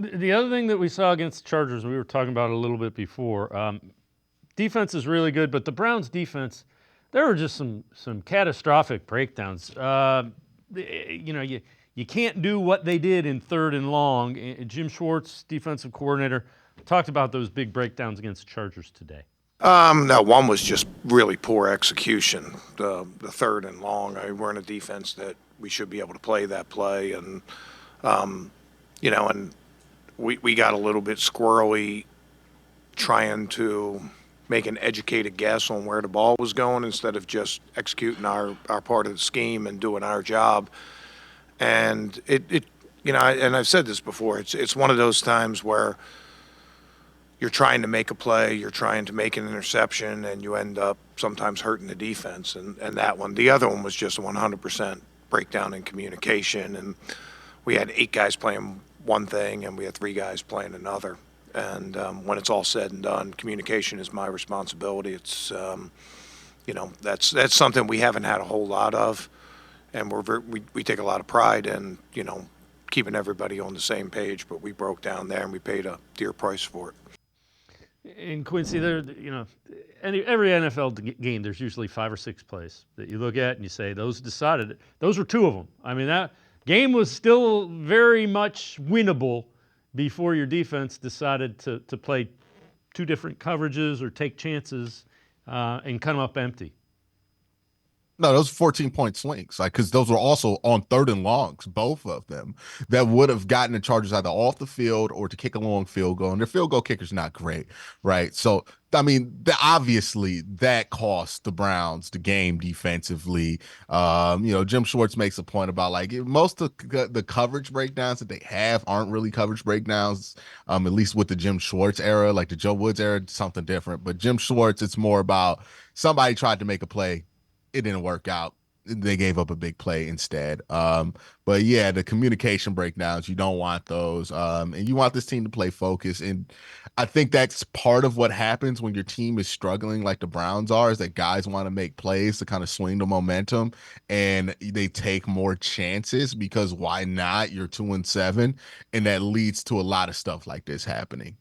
The other thing that we saw against the Chargers, we were talking about it a little bit before. Defense is really good, but the Browns' defense, there were just some catastrophic breakdowns. You can't do what they did in third and long. Jim Schwartz, defensive coordinator, talked about those big breakdowns against the Chargers today. No, one was just really poor execution. The third and long, we're in a defense that we should be able to play that play, and and we got a little bit squirrely trying to make an educated guess on where the ball was going instead of just executing our part of the scheme and doing our job. And and I've said this before, it's one of those times where you're trying to make a play, you're trying to make an interception, and you end up sometimes hurting the defense. And that one, the other one was just 100% breakdown in communication. And we had 8 guys playing one thing, and we had 3 guys playing another. And when it's all said and done, communication is my responsibility. It's that's something we haven't had a whole lot of, and we take a lot of pride in keeping everybody on the same page. But we broke down there, and we paid a dear price for it. In Quincy, every NFL game, there's usually 5 or 6 plays that you look at and you say, those decided it. Those were 2 of them. I mean, that game was still very much winnable before your defense decided to play 2 different coverages or take chances and come up empty. No, those 14-point swings, because those were also on third and longs, both of them, that would have gotten the Chargers either off the field or to kick a long field goal. And their field goal kicker's not great, right? So, I mean, obviously that cost the Browns the game defensively. Jim Schwartz makes a point about most of the coverage breakdowns that they have aren't really coverage breakdowns. At least with the Jim Schwartz era, like the Joe Woods era, something different. But Jim Schwartz, it's more about somebody tried to make a play. It didn't work out. They gave up a big play instead. But yeah, the communication breakdowns, you don't want those. And you want this team to play focus. And I think that's part of what happens when your team is struggling like the Browns are, is that guys want to make plays to kind of swing the momentum, and they take more chances because why not? You're 2-7, and that leads to a lot of stuff like this happening.